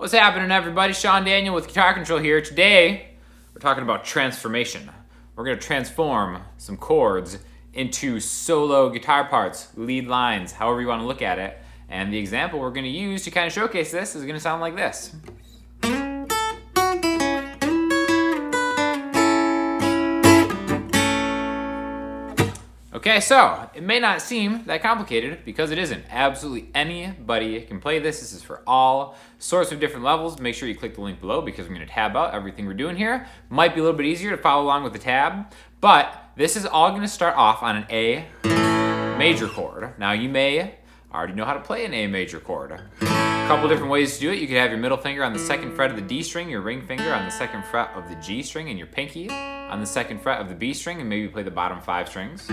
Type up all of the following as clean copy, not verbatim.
What's happening, everybody? Sean Daniel with Guitar Control here. Today, we're talking about transformation. We're going to transform some chords into solo guitar parts, lead lines, however you want to look at it. And the example we're going to use to kind of showcase this is going to sound like this. Okay, so it may not seem that complicated because it isn't. Absolutely anybody can play this. This is for all sorts of different levels. Make sure you click the link below because I'm going to tab out everything we're doing here. Might be a little bit easier to follow along with the tab, but this is all going to start off on an A major chord. Now you may already know how to play an A major chord. A couple different ways to do it. You could have your middle finger on the second fret of the D string, your ring finger on the second fret of the G string, and your pinky on the second fret of the B string, and maybe play the bottom 5 strings.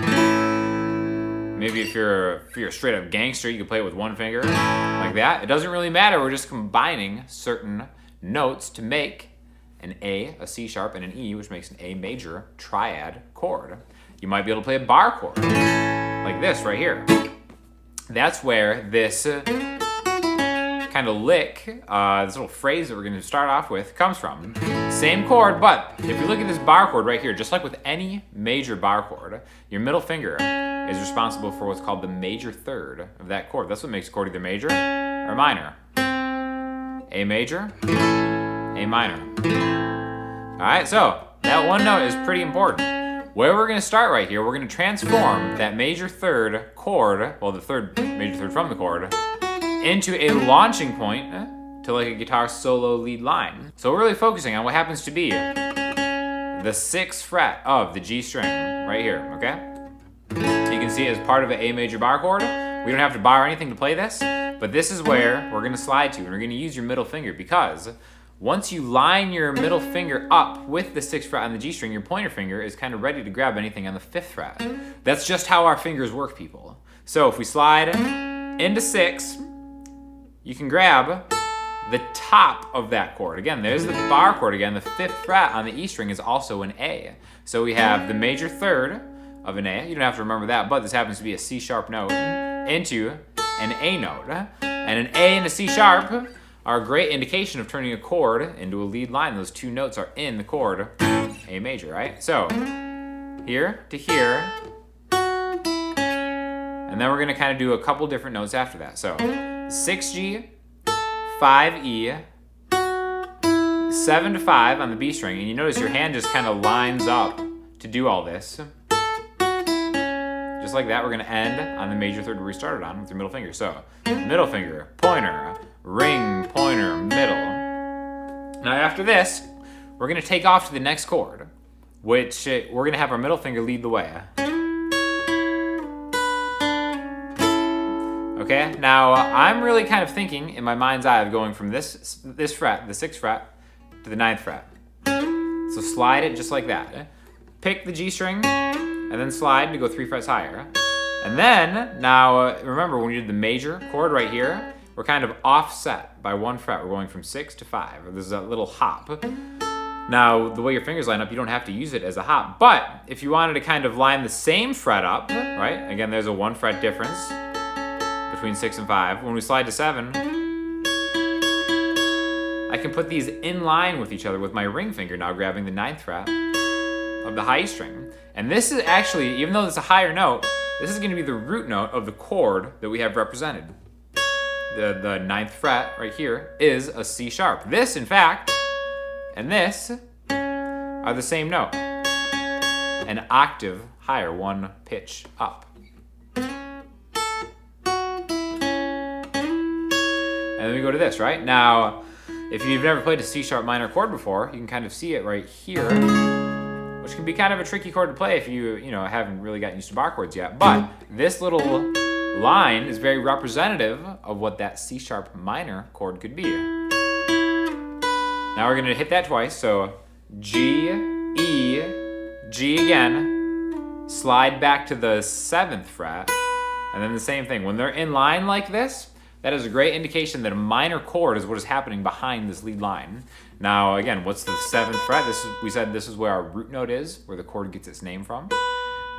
Maybe if you're a straight up gangster, you can play it with one finger, like that. It doesn't really matter. We're just combining certain notes to make an A, a C sharp, and an E, which makes an A major triad chord. You might be able to play a bar chord, like this right here. That's where this kind of lick, this little phrase that we're going to start off with, comes from. Same chord, but if you look at this bar chord right here, just like with any major bar chord, your middle finger is responsible for what's called the major third of that chord. That's what makes a chord either major or minor. A major, A minor. All right, so that one note is pretty important. Where we're going to start right here, we're going to transform that major third chord, well, the third major third from the chord, into a launching point to like a guitar solo lead line. So we're really focusing on what happens to be the 6th fret of the G string right here, okay? You can see it as part of an A major bar chord. We don't have to bar anything to play this, but this is where we're going to slide to, and we're going to use your middle finger because once you line your middle finger up with the 6th fret on the G string, your pointer finger is kind of ready to grab anything on the 5th fret. That's just how our fingers work, people. So if we slide into 6, you can grab the top of that chord. Again, there's the bar chord again. The 5th fret on the E string is also an A. So we have the major third of an A. You don't have to remember that, but this happens to be a C sharp note into an A note. And an A and a C sharp are a great indication of turning a chord into a lead line. Those two notes are in the chord A major, right? So here to here, and then we're going to kind of do a couple different notes after that. So 6G, 5E, 7 to 5 on the B string, and you notice your hand just kind of lines up to do all this. Just like that, we're going to end on the major third where we started on with your middle finger. So middle finger, pointer, ring, pointer, middle. Now after this, we're going to take off to the next chord, which we're going to have our middle finger lead the way. Okay, now I'm really kind of thinking in my mind's eye of going from this fret, the 6th fret, to the 9th fret. So slide it just like that. Pick the G string, and then slide to go 3 frets higher. And then, now remember when we did the major chord right here, we're kind of offset by 1 fret. We're going from 6 to 5. There's a little hop. Now, the way your fingers line up, you don't have to use it as a hop. But if you wanted to kind of line the same fret up, right? Again, there's a 1 fret difference between 6 and 5. When we slide to 7, I can put these in line with each other with my ring finger now grabbing the 9th fret of the high string. And this is actually, even though it's a higher note, this is going to be the root note of the chord that we have represented. The 9th fret right here is a C sharp. This, in fact, and this are the same note. An octave higher, 1 pitch up. And then we go to this, right? Now, if you've never played a C sharp minor chord before, you can kind of see it right here, which can be kind of a tricky chord to play if you haven't really gotten used to bar chords yet. But this little line is very representative of what that C sharp minor chord could be. Now we're going to hit that twice. So G, E, G again, slide back to the 7th fret, and then the same thing. When they're in line like this, that is a great indication that a minor chord is what is happening behind this lead line. Now, again, what's the 7th fret? We said this is where our root note is, where the chord gets its name from.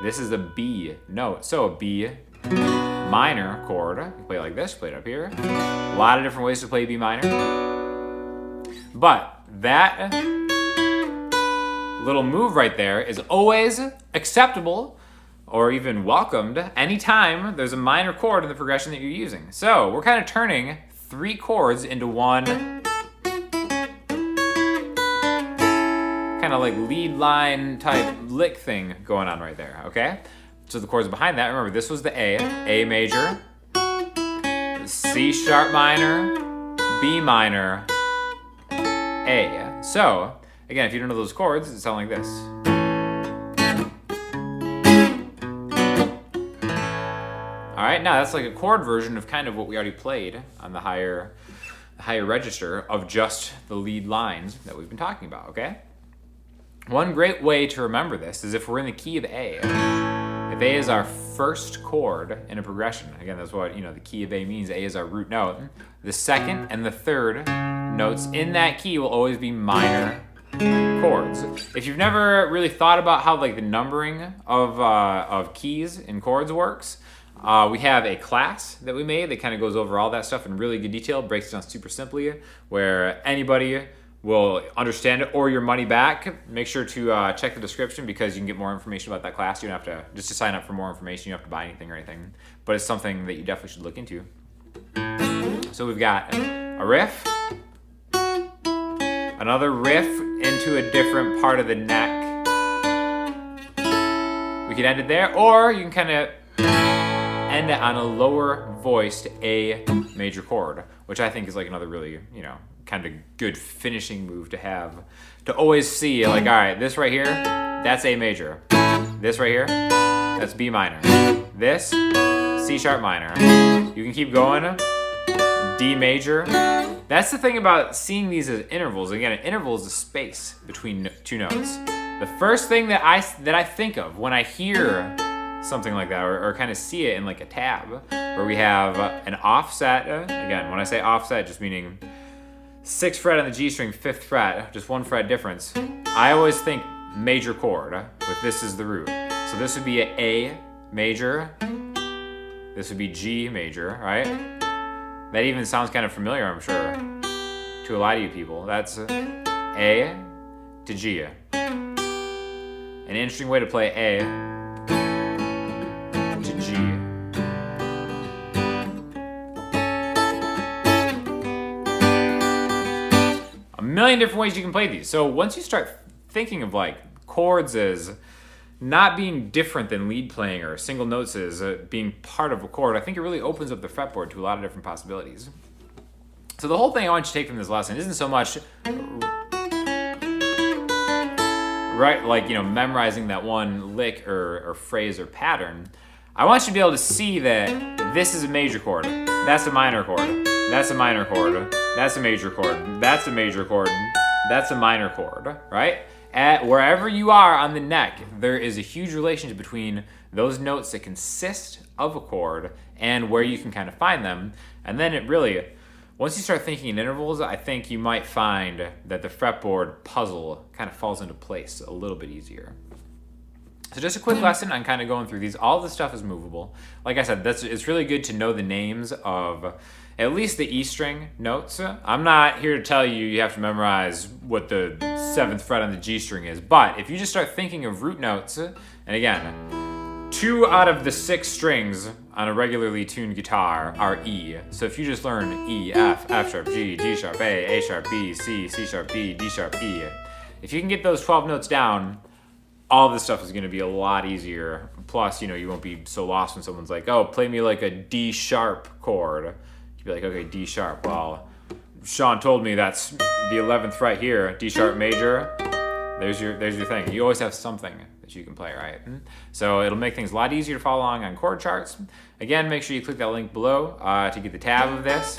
This is a B note. So a B minor chord. You play it like this, play it up here. A lot of different ways to play B minor. But that little move right there is always acceptable or even welcomed anytime there's a minor chord in the progression that you're using. So we're kind of turning 3 chords into one kind of like lead line type lick thing going on right there, okay? So the chords behind that, remember this was the A major, C sharp minor, B minor, A. So, again, if you don't know those chords, it sounds like this. All right, now that's like a chord version of kind of what we already played on the higher register of just the lead lines that we've been talking about, okay? One great way to remember this is if we're in the key of A. If A is our first chord in a progression, again, that's what, the key of A means. A is our root note. The second and the third notes in that key will always be minor chords. If you've never really thought about how like the numbering of keys in chords works, we have a class that we made that kind of goes over all that stuff in really good detail, breaks it down super simply, where anybody will understand it or your money back. Make sure to check the description because you can get more information about that class. You don't have to, just to sign up for more information, you don't have to buy anything or anything, but it's something that you definitely should look into. So we've got a riff, another riff into a different part of the neck. We could end it there, or you can kind of end it on a lower voiced A major chord, which I think is like another really, kind of good finishing move to have. To always see, like, all right, this right here, that's A major. This right here, that's B minor. This, C sharp minor. You can keep going, D major. That's the thing about seeing these as intervals. Again, an interval is a space between 2 notes. The first thing that I think of when I hear something like that, or kind of see it in like a tab, where we have an offset. Again, when I say offset, just meaning 6th fret on the G string, 5th fret, just 1 fret difference. I always think major chord with this as the root. So this would be an A major. This would be G major, right? That even sounds kind of familiar, I'm sure, to a lot of you people. That's A to G. An interesting way to play A to G. A million different ways you can play these. So once you start thinking of like chords as not being different than lead playing or single notes as being part of a chord, I think it really opens up the fretboard to a lot of different possibilities. So the whole thing I want you to take from this lesson isn't so much memorizing that one lick or phrase or pattern. I want you to be able to see that this is a major chord, that's a minor chord, that's a minor chord, that's a major chord, that's a major chord, that's a minor chord, right? At wherever you are on the neck, there is a huge relationship between those notes that consist of a chord and where you can kind of find them. And then it really, once you start thinking in intervals, I think you might find that the fretboard puzzle kind of falls into place a little bit easier. So just a quick lesson on kind of going through these. All this stuff is movable. Like I said, it's really good to know the names of at least the E string notes. I'm not here to tell you have to memorize what the 7th fret on the G string is, but if you just start thinking of root notes, and again, 2 out of the 6 strings on a regularly tuned guitar are E. So if you just learn E, F, F sharp, G, G sharp, A sharp, B, C, C sharp, B, D sharp, E. If you can get those 12 notes down, all this stuff is going to be a lot easier. Plus, you won't be so lost when someone's like, oh, play me like a D sharp chord. You'd be like, okay, D sharp. Well, Sean told me that's the 11th fret here, D sharp major. There's your thing. You always have something that you can play, right? So it'll make things a lot easier to follow along on chord charts. Again, make sure you click that link below to get the tab of this.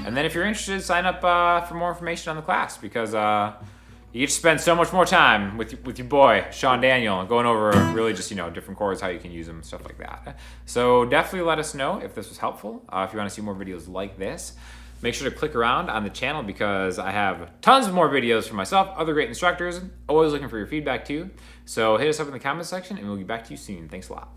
And then if you're interested, sign up for more information on the class, because you get to spend so much more time with your boy, Sean Daniel, going over really just, different chords, how you can use them, stuff like that. So definitely let us know if this was helpful. If you want to see more videos like this, make sure to click around on the channel because I have tons of more videos for myself, other great instructors, always looking for your feedback too. So hit us up in the comments section and we'll get back to you soon. Thanks a lot.